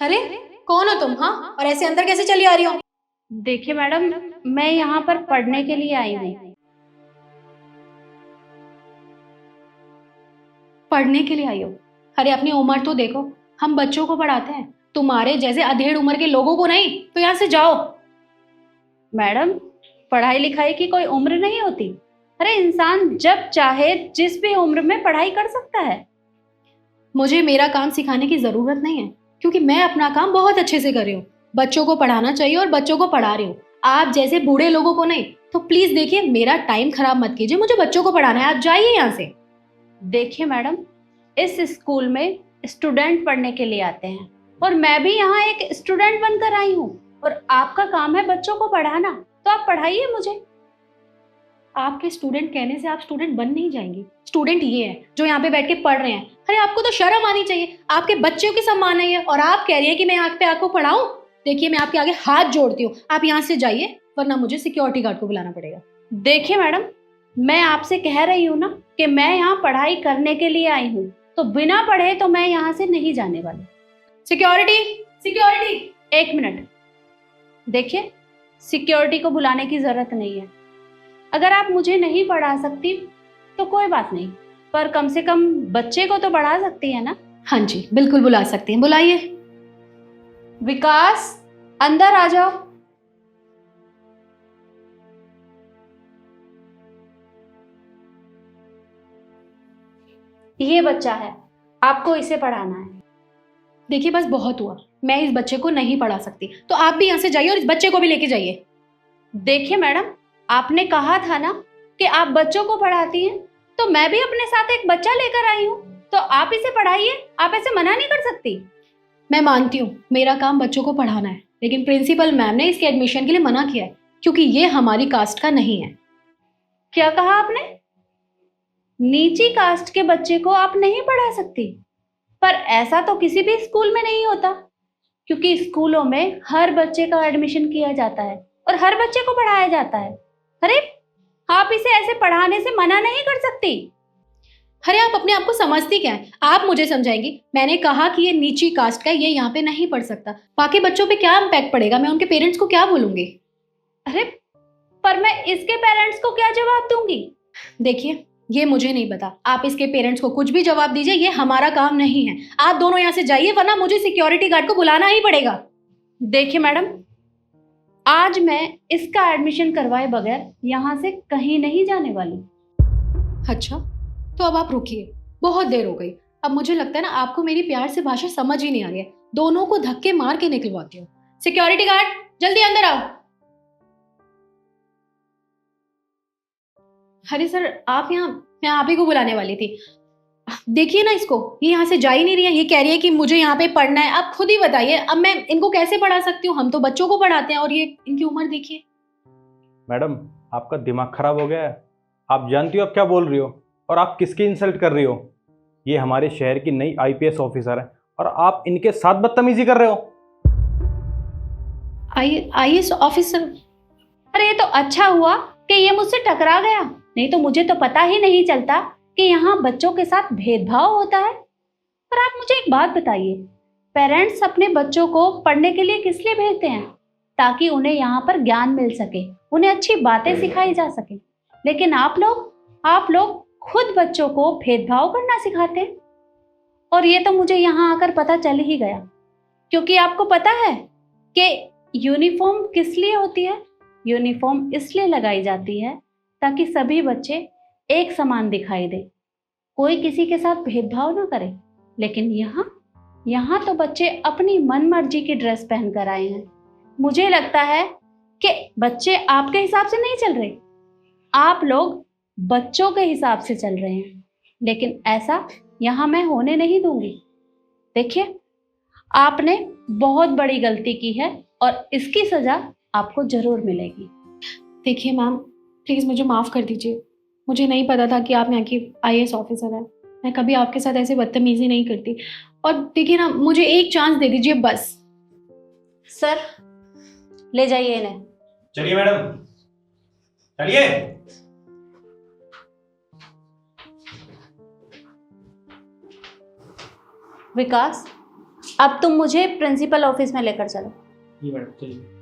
अरे कौन हो तुम? हाँ, और ऐसे अंदर कैसे चली आ रही हो? देखिए मैडम, मैं यहाँ पर पढ़ने के लिए आई हूँ। पढ़ने के लिए आई हो? अरे अपनी उम्र तो देखो, हम बच्चों को पढ़ाते हैं, तुम्हारे जैसे अधेड़ उम्र के लोगों को नहीं। तो यहाँ से जाओ। मैडम, पढ़ाई लिखाई की कोई उम्र नहीं होती। अरे इंसान जब चाहे जिस भी उम्र में पढ़ाई कर सकता है। मुझे मेरा काम सिखाने की जरूरत नहीं है, क्योंकि मैं अपना काम बहुत अच्छे से कर रही हूँ। बच्चों को पढ़ाना चाहिए और बच्चों को पढ़ा रही हूँ, आप जैसे बूढ़े लोगों को नहीं। तो प्लीज देखिए, मेरा टाइम खराब मत कीजिए, मुझे बच्चों को पढ़ाना है, आप जाइए यहाँ से। देखिए मैडम, इस स्कूल में स्टूडेंट पढ़ने के लिए आते हैं और मैं भी यहाँ एक स्टूडेंट बनकर आई हूँ। और आपका काम है बच्चों को पढ़ाना, तो आप पढ़ाइए मुझे। आपके स्टूडेंट कहने से आप स्टूडेंट बन नहीं जाएंगी। स्टूडेंट ये है जो यहाँ पे बैठ के पढ़ रहे हैं। अरे आपको तो शर्म आनी चाहिए, आपके बच्चों की सम्मान है ये, और आप कह रही है कि मैं यहाँ पे आपको पढ़ाऊं। देखिए, मैं आपके आगे हाथ जोड़ती हूँ, आप यहाँ से जाइए, वरना मुझे सिक्योरिटी गार्ड को बुलाना पड़ेगा। देखिए मैडम, मैं आपसे कह रही हूँ ना कि मैं यहाँ पढ़ाई करने के लिए आई हूँ, तो बिना पढ़े तो मैं यहाँ से नहीं जाने वाली। Security, security. एक मिनट। देखिए, सिक्योरिटी को बुलाने की जरूरत नहीं है। अगर आप मुझे नहीं पढ़ा सकती तो कोई बात नहीं, पर कम से कम बच्चे को तो पढ़ा सकती है ना। हाँ जी, बिल्कुल बुला सकती हैं, बुलाइए। विकास, अंदर आ जाओ। ये बच्चा है, आपको इसे पढ़ाना है। देखिए बस बहुत हुआ, मैं इस बच्चे को नहीं पढ़ा सकती, तो आप भी यहाँ से जाइए और इस बच्चे को भी लेके जाइए। देखिए मैडम, आपने कहा था ना कि आप बच्चों को पढ़ाती हैं, तो मैं भी अपने साथ एक बच्चा लेकर आई हूँ, तो आप इसे पढ़ाइए। आप ऐसे मना नहीं कर सकती। मैं मानती हूँ मेरा काम बच्चों को पढ़ाना है, लेकिन प्रिंसिपल मैम ने इसके एडमिशन के लिए मना किया है, क्योंकि ये हमारी कास्ट का नहीं है। क्या कहा आपने? नीची कास्ट के बच्चे को आप नहीं पढ़ा सकती? पर ऐसा तो किसी भी स्कूल में नहीं होता, क्योंकि स्कूलों में हर बच्चे का एडमिशन किया जाता है और हर बच्चे को पढ़ाया जाता है। अरे, आप इसे ऐसे पढ़ाने से मना नहीं कर सकती। अरे आप अपने आप को समझती क्या है? आप मुझे समझाएंगी? मैंने कहा कि ये नीची कास्ट का, ये यहाँ पे नहीं पढ़ सकता। बाकी बच्चों पे क्या इम्पैक्ट पड़ेगा? मैं उनके पेरेंट्स को क्या बोलूंगी? अरे, पर मैं इसके पेरेंट्स को क्या जवाब दूंगी? देखिए, ये मुझे नहीं पता, आप इसके पेरेंट्स को कुछ भी जवाब दीजिए, ये हमारा काम नहीं है। आप दोनों यहाँ से जाइए, वरना मुझे सिक्योरिटी गार्ड को बुलाना ही पड़ेगा। देखिए मैडम, आज मैं इसका एडमिशन करवाए बगैर यहाँ से कहीं नहीं जाने वाली। अच्छा, तो अब आप रुकिए, बहुत देर हो गई। अब मुझे लगता है ना, आपको मेरी प्यार से भाषा समझ ही नहीं आ रही है। दोनों को धक्के मार के निकलवाती हूँ। सिक्योरिटी गार्ड, जल्दी अंदर आओ। अरे सर, आप यहाँ, मैं आप ही को बुलाने वाली थी। देखिए ना इसको, ये यहाँ से जा ही नहीं रही है। ये कह रही है कि मुझे यहाँ पे पढ़ना है। आप खुद ही बताइए, अब मैं इनको कैसे पढ़ा सकती हूँ? हम तो बच्चों को पढ़ाते हैं, और ये इनकी उम्र देखिए। मैडम, आपका दिमाग खराब हो गया है। आप जानती हो आप क्या बोल रही हो, और आप किसकी इंसल्ट कर रही हो? ये हमारे शहर की नई आईपीएस ऑफिसर है, और आप इनके साथ बदतमीजी कर रहे हो। IAS officer? अरे, ये तो अच्छा हुआ कि ये मुझसे टकरा गया, नहीं तो मुझे तो पता ही नहीं चलता कि यहाँ बच्चों के साथ भेदभाव होता है। पर आप मुझे एक बात बताइए, पेरेंट्स अपने बच्चों को पढ़ने के लिए किस लिए भेजते हैं? ताकि उन्हें यहाँ पर ज्ञान मिल सके, उन्हें अच्छी बातें सिखाई जा सके। लेकिन आप लोग खुद बच्चों को भेदभाव करना सिखाते हैं। और ये तो मुझे यहाँ आकर पता चल ही गया, क्योंकि आपको पता है कि यूनिफॉर्म किस लिए होती है? यूनिफॉर्म इसलिए लगाई जाती है ताकि सभी बच्चे एक समान दिखाई दे, कोई किसी के साथ भेदभाव ना करे। लेकिन यहाँ तो बच्चे अपनी मनमर्जी की ड्रेस पहनकर आए हैं। मुझे लगता है कि बच्चे आपके हिसाब से नहीं चल रहे, आप लोग बच्चों के हिसाब से चल रहे हैं। लेकिन ऐसा यहाँ मैं होने नहीं दूंगी। देखिए, आपने बहुत बड़ी गलती की है और इसकी सजा आपको जरूर मिलेगी। देखिए मैम, प्लीज मुझे माफ कर दीजिए। मुझे नहीं पता था कि आप यहाँ की आईएएस ऑफिसर हैं। मैं कभी आपके साथ ऐसे बदतमीजी नहीं करती। और देखिए ना, मुझे एक चांस दे दीजिए बस। सर, ले जाइए इन्हें। चलिए मैडम, चलिए। विकास, अब तुम मुझे प्रिंसिपल ऑफिस में लेकर चलो। जी मैडम चलिए।